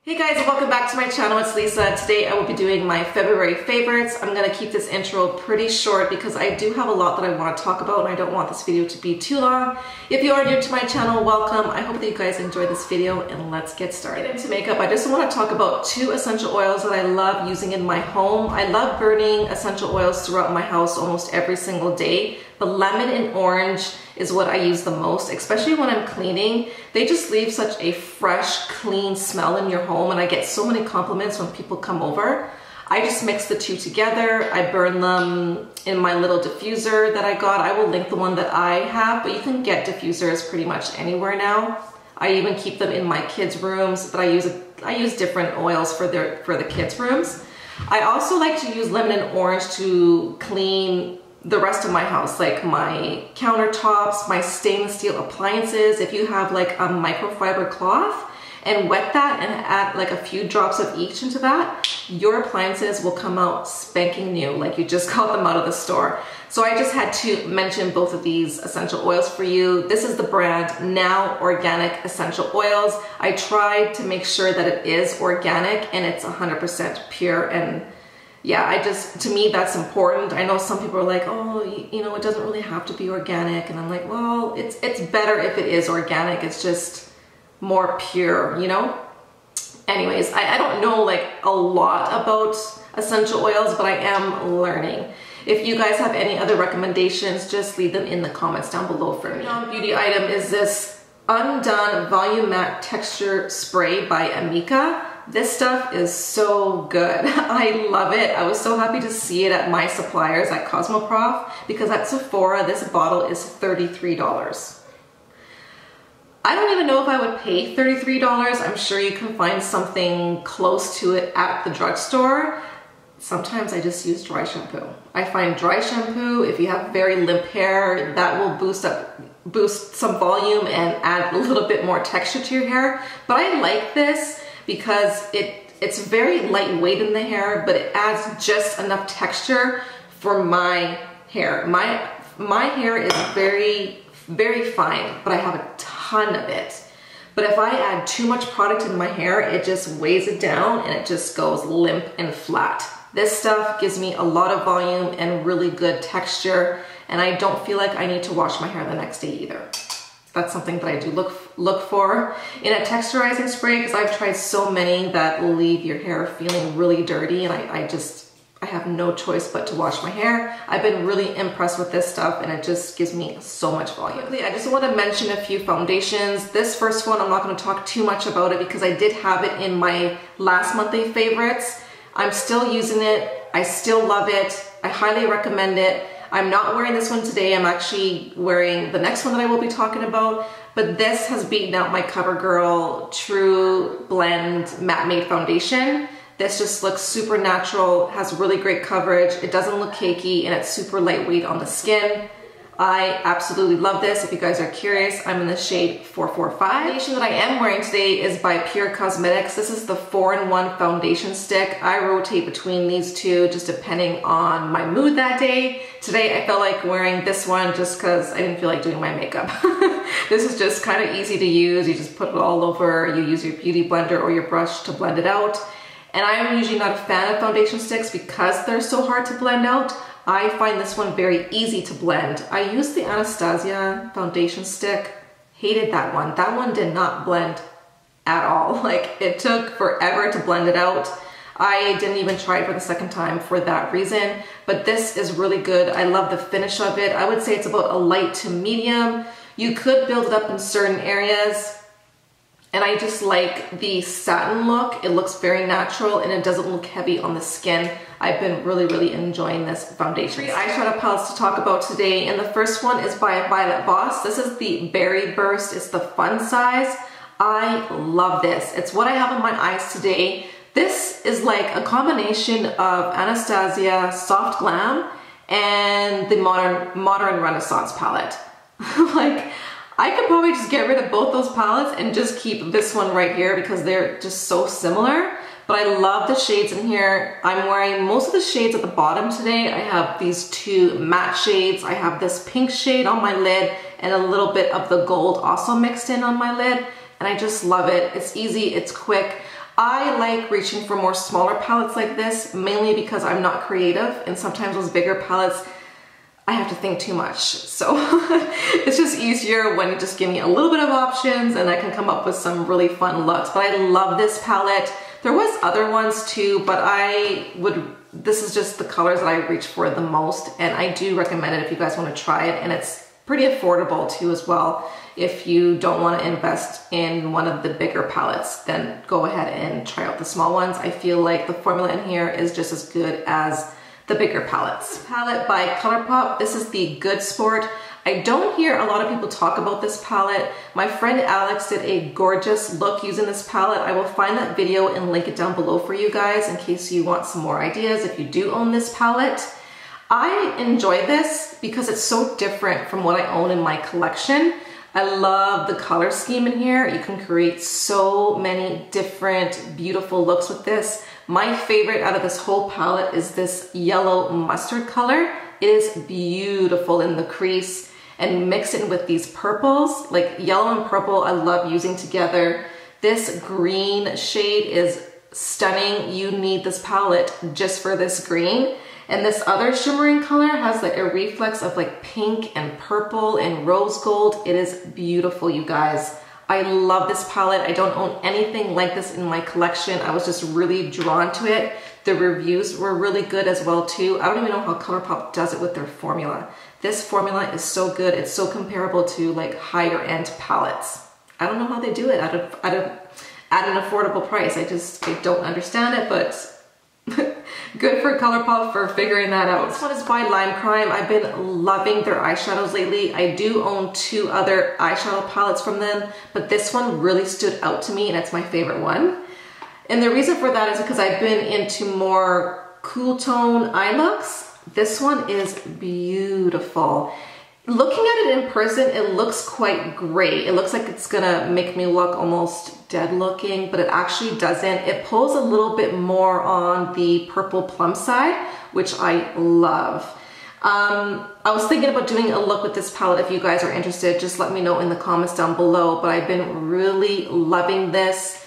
Hey guys, and welcome back to my channel. It's Lisa. Today I will be doing my February favorites. I'm going to keep this intro pretty short because I do have a lot that I want to talk about and I don't want this video to be too long. If you are new to my channel, welcome. I hope that you guys enjoyed this video and let's get started. Into makeup, I just want to talk about two essential oils that I love using in my home. I love burning essential oils throughout my house almost every single day, but lemon and orange is what I use the most, especially when I'm cleaning. They just leave such a fresh, clean smell in your home, and I get so many compliments when people come over. I just mix the two together. I burn them in my little diffuser that I got. I will link the one that I have, but you can get diffusers pretty much anywhere now. I even keep them in my kids' rooms, but I use different oils for the kids' rooms. I also like to use lemon and orange to clean the rest of my house, like my countertops, my stainless steel appliances. If you have like a microfiber cloth and wet that and add like a few drops of each into that, your appliances will come out spanking new, like you just got them out of the store. So I just had to mention both of these essential oils for you. This is the brand Now Organic Essential Oils. I tried to make sure that it is organic and it's 100% pure, and yeah, to me that's important. I know some people are like, oh, you know, it doesn't really have to be organic. And I'm like, well, it's better if it is organic. It's just more pure, you know? Anyways, I don't know like a lot about essential oils, but I am learning. If you guys have any other recommendations, just leave them in the comments down below for me. My beauty item is this Un.done Volume Matte Texture Spray by Amika. This stuff is so good. I love it. I was so happy to see it at my suppliers at Cosmoprof because at Sephora, this bottle is $33. I don't even know if I would pay $33. I'm sure you can find something close to it at the drugstore. Sometimes I just use dry shampoo. I find dry shampoo, if you have very limp hair, that will boost some volume and add a little bit more texture to your hair. But I like this because it's very lightweight in the hair, but it adds just enough texture for my hair. My hair is very, very fine, but I have a ton of it. But if I add too much product in my hair, it just weighs it down and it just goes limp and flat. This stuff gives me a lot of volume and really good texture, and I don't feel like I need to wash my hair the next day either. That's something that I do look for in a texturizing spray, because I've tried so many that will leave your hair feeling really dirty, and I have no choice but to wash my hair. I've been really impressed with this stuff and it just gives me so much volume. I just want to mention a few foundations. This first one, I'm not going to talk too much about it because I did have it in my last monthly favorites. I'm still using it. I still love it. I highly recommend it. I'm not wearing this one today. I'm actually wearing the next one that I will be talking about, but this has beaten out my CoverGirl True Blend Matte Made Foundation. This just looks super natural, has really great coverage. It doesn't look cakey, and it's super lightweight on the skin. I absolutely love this. If you guys are curious, I'm in the shade 445. The foundation that I am wearing today is by Pure Cosmetics. This is the 4-in-1 foundation stick. I rotate between these two just depending on my mood that day. Today I felt like wearing this one just because I didn't feel like doing my makeup. This is just kind of easy to use. You just put it all over. You use your beauty blender or your brush to blend it out. And I'm usually not a fan of foundation sticks because they're so hard to blend out. I find this one very easy to blend. I used the Anastasia foundation stick, hated that one. That one did not blend at all. Like, it took forever to blend it out. I didn't even try it for the second time for that reason, but this is really good. I love the finish of it. I would say it's about a light to medium. You could build it up in certain areas. And I just like the satin look. It looks very natural and it doesn't look heavy on the skin. I've been really, really enjoying this foundation. 3 eyeshadow palettes to talk about today, and the first one is by Violet Voss. This is the Berry Burst. It's the fun size. I love this. It's what I have on my eyes today. This is like a combination of Anastasia Soft Glam and the Modern Renaissance palette. Like, I could probably just get rid of both those palettes and just keep this one right here because they're just so similar. But I love the shades in here. I'm wearing most of the shades at the bottom today. I have these 2 matte shades. I have this pink shade on my lid and a little bit of the gold also mixed in on my lid. And I just love it. It's easy, it's quick. I like reaching for more smaller palettes like this, mainly because I'm not creative, and sometimes those bigger palettes, I have to think too much. So it's just easier when you just give me a little bit of options and I can come up with some really fun looks. But I love this palette. There was other ones too, but this is just the colors that I reach for the most, and I do recommend it if you guys want to try it, and it's pretty affordable too as well. If you don't want to invest in one of the bigger palettes, then go ahead and try out the small ones. I feel like the formula in here is just as good as the bigger palettes. Palette by ColourPop, this is the Good Sport. I don't hear a lot of people talk about this palette. My friend Alex did a gorgeous look using this palette. I will find that video and link it down below for you guys in case you want some more ideas if you do own this palette. I enjoy this because it's so different from what I own in my collection. I love the color scheme in here. You can create so many different beautiful looks with this. My favorite out of this whole palette is this yellow mustard color. It is beautiful in the crease, and mix it with these purples, like yellow and purple I love using together. This green shade is stunning. You need this palette just for this green. And this other shimmering color has like a reflex of like pink and purple and rose gold. It is beautiful, you guys. I love this palette. I don't own anything like this in my collection. I was just really drawn to it. The reviews were really good as well too. I don't even know how ColourPop does it with their formula. This formula is so good. It's so comparable to like higher end palettes. I don't know how they do it at an affordable price. I don't understand it, but good for ColourPop for figuring that out. This one is by Lime Crime. I've been loving their eyeshadows lately. I do own 2 other eyeshadow palettes from them, but this one really stood out to me and it's my favorite one. And the reason for that is because I've been into more cool tone eye looks. This one is beautiful. Looking at it in person, it looks quite gray. It looks like it's gonna make me look almost dead looking, but it actually doesn't. It pulls a little bit more on the purple plum side, which I love. I was thinking about doing a look with this palette. If you guys are interested, just let me know in the comments down below, but I've been really loving this.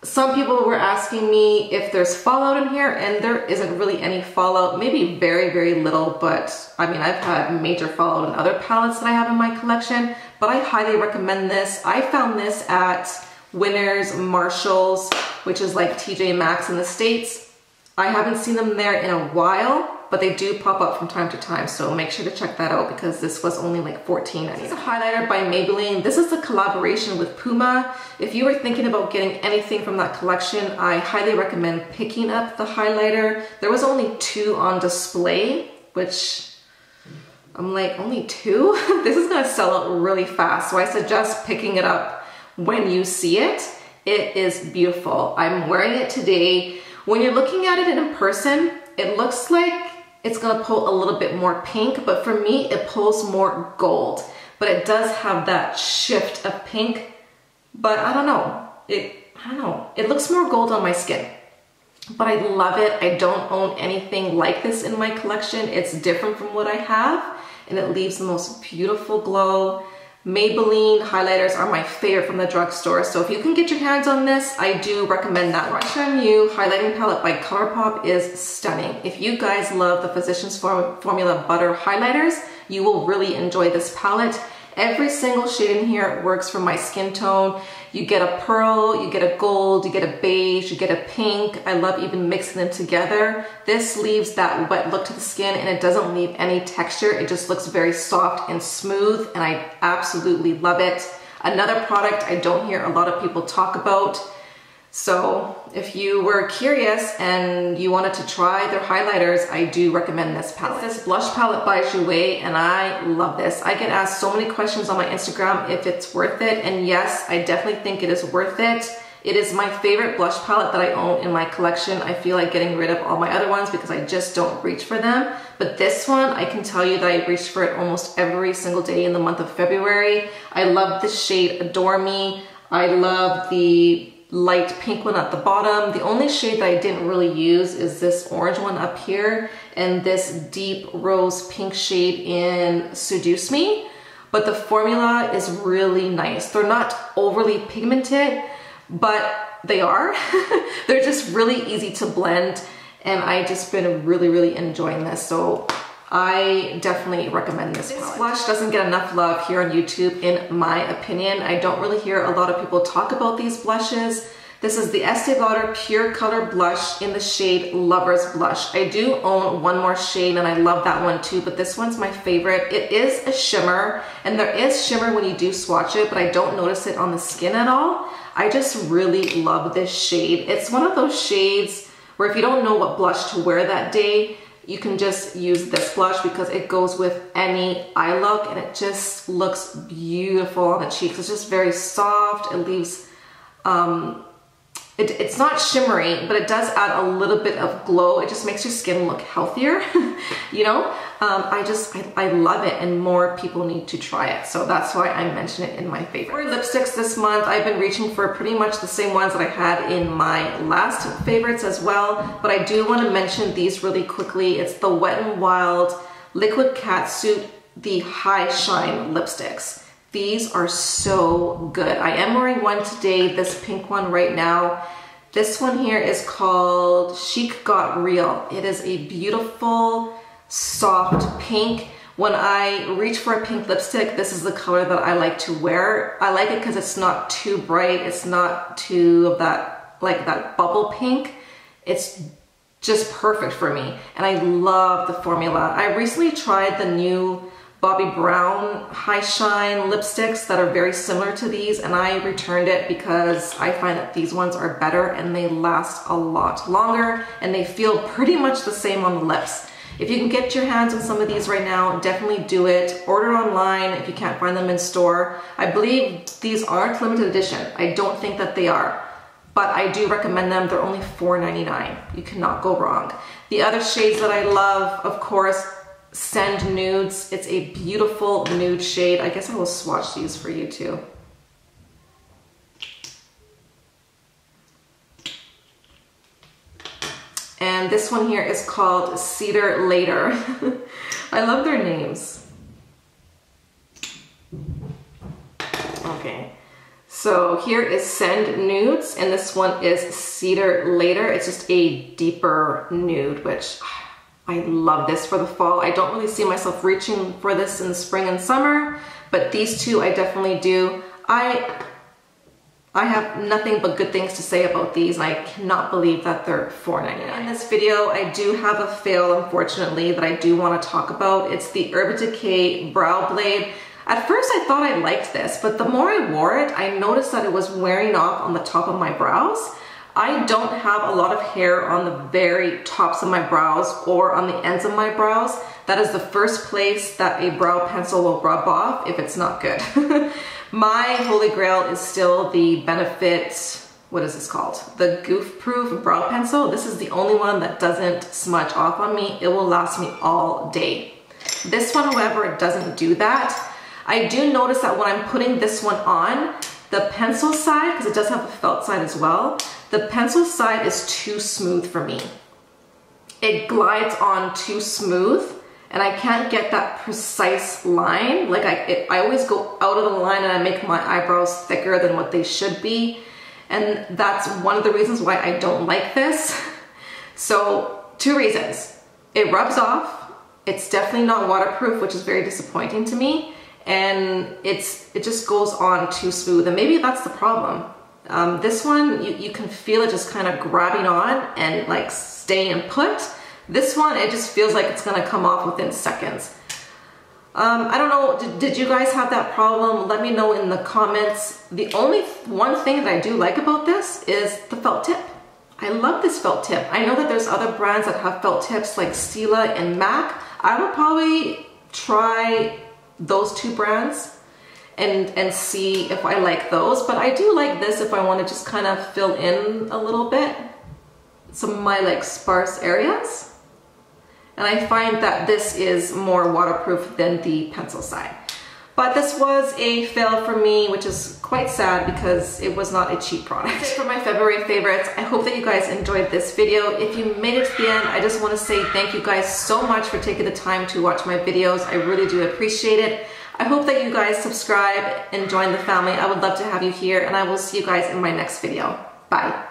Some people were asking me if there's fallout in here, and there isn't really any fallout, maybe very, very little, but I mean, I've had major fallout in other palettes that I have in my collection, but I highly recommend this. I found this at Winners, Marshalls, which is like TJ Maxx in the States. I haven't seen them there in a while, but they do pop up from time to time, so make sure to check that out because this was only like $14.99. This is a highlighter by Maybelline. This is a collaboration with Puma. If you were thinking about getting anything from that collection, I highly recommend picking up the highlighter. There was only 2 on display, which I'm like, only 2? This is gonna sell out really fast, so I suggest picking it up when you see it. It is beautiful. I'm wearing it today. When you're looking at it in person, it looks like it's gonna pull a little bit more pink, but for me, it pulls more gold. But it does have that shift of pink, but I don't know. It looks more gold on my skin, but I love it. I don't own anything like this in my collection. It's different from what I have, and it leaves the most beautiful glow. Maybelline highlighters are my favorite from the drugstore, so if you can get your hands on this, I do recommend that. Rush on You highlighting palette by ColourPop is stunning. If you guys love the Physicians Formula Butter highlighters, you will really enjoy this palette. Every single shade in here works for my skin tone. You get a pearl, you get a gold, you get a beige, you get a pink. I love even mixing them together. This leaves that wet look to the skin and it doesn't leave any texture. It just looks very soft and smooth and I absolutely love it. Another product I don't hear a lot of people talk about. So if you were curious and you wanted to try their highlighters, I do recommend this palette. It's this blush palette by Jouer, and I love this. I get asked so many questions on my Instagram if it's worth it, and yes, I definitely think it is worth it. It is my favorite blush palette that I own in my collection. I feel like getting rid of all my other ones because I just don't reach for them. But this one, I can tell you that I reached for it almost every single day in the month of February. I love the shade Adore Me. I love the light pink one at the bottom. The only shade that I didn't really use is this orange one up here and this deep rose pink shade in Seduce Me. But the formula is really nice. They're not overly pigmented, but they are. They're just really easy to blend, and I just been really enjoying this. So I definitely recommend this palette. This blush doesn't get enough love here on YouTube, in my opinion. I don't really hear a lot of people talk about these blushes. This is the Estee Lauder Pure Color Blush in the shade Lover's Blush. I do own one more shade and I love that one too, but this one's my favorite. It is a shimmer, and there is shimmer when you do swatch it, but I don't notice it on the skin at all. I just really love this shade. It's one of those shades where if you don't know what blush to wear that day, you can just use this blush because it goes with any eye look and it just looks beautiful on the cheeks. It's just very soft. It leaves, it's not shimmery, but it does add a little bit of glow. It just makes your skin look healthier, you know? I love it, and more people need to try it. So that's why I mention it in my favorite. For lipsticks this month, I've been reaching for pretty much the same ones that I had in my last favorites as well, but I do want to mention these really quickly. It's the Wet n Wild Liquid Catsuit, the High Shine lipsticks. These are so good. I am wearing one today, this pink one right now. This one here is called Chic Got Real. It is a beautiful, soft pink. When I reach for a pink lipstick, this is the color that I like to wear. I like it because it's not too bright. It's not too of that, like that bubble pink. It's just perfect for me. And I love the formula. I recently tried the new Bobbi Brown High Shine lipsticks that are very similar to these, and I returned it because I find that these ones are better and they last a lot longer and they feel pretty much the same on the lips. If you can get your hands on some of these right now, definitely do it. Order online if you can't find them in store. I believe these aren't limited edition. I don't think that they are, but I do recommend them. They're only $4.99. You cannot go wrong. The other shades that I love, of course, Send Nudes. It's a beautiful nude shade. I guess I will swatch these for you too. And this one here is called Cedar Later. I love their names. Okay, so here is Send Nudes, and this one is Cedar Later. It's just a deeper nude, which I love this for the fall. I don't really see myself reaching for this in the spring and summer, but these two I definitely do. I have nothing but good things to say about these, and I cannot believe that they're $4.99. In this video, I do have a fail, unfortunately, that I do want to talk about. It's the Urban Decay Brow Blade. At first, I thought I liked this, but the more I wore it, I noticed that it was wearing off on the top of my brows. I don't have a lot of hair on the very tops of my brows or on the ends of my brows. That is the first place that a brow pencil will rub off if it's not good. My holy grail is still the Benefit, what is this called? The Goof Proof Brow Pencil. This is the only one that doesn't smudge off on me. It will last me all day. This one, however, it doesn't do that. I do notice that when I'm putting this one on, the pencil side, because it does have a felt side as well, the pencil side is too smooth for me. It glides on too smooth, and I can't get that precise line. Like I always go out of the line and I make my eyebrows thicker than what they should be. And that's one of the reasons why I don't like this. So 2 reasons. It rubs off. It's definitely not waterproof, which is very disappointing to me. And it just goes on too smooth. And maybe that's the problem. This one, you can feel it just kind of grabbing on and like staying put. This one, it just feels like it's gonna come off within seconds. I don't know, did you guys have that problem? Let me know in the comments. The only one thing that I do like about this is the felt tip. I love this felt tip. I know that there's other brands that have felt tips like Stila and MAC. I would probably try those 2 brands and see if I like those, but I do like this if I want to just kind of fill in a little bit some of my like sparse areas. And I find that this is more waterproof than the pencil side. But this was a fail for me, which is quite sad because it was not a cheap product. That's it for my February favorites. I hope that you guys enjoyed this video. If you made it to the end, I just want to say thank you guys so much for taking the time to watch my videos. I really do appreciate it. I hope that you guys subscribe and join the family. I would love to have you here, and I will see you guys in my next video. Bye.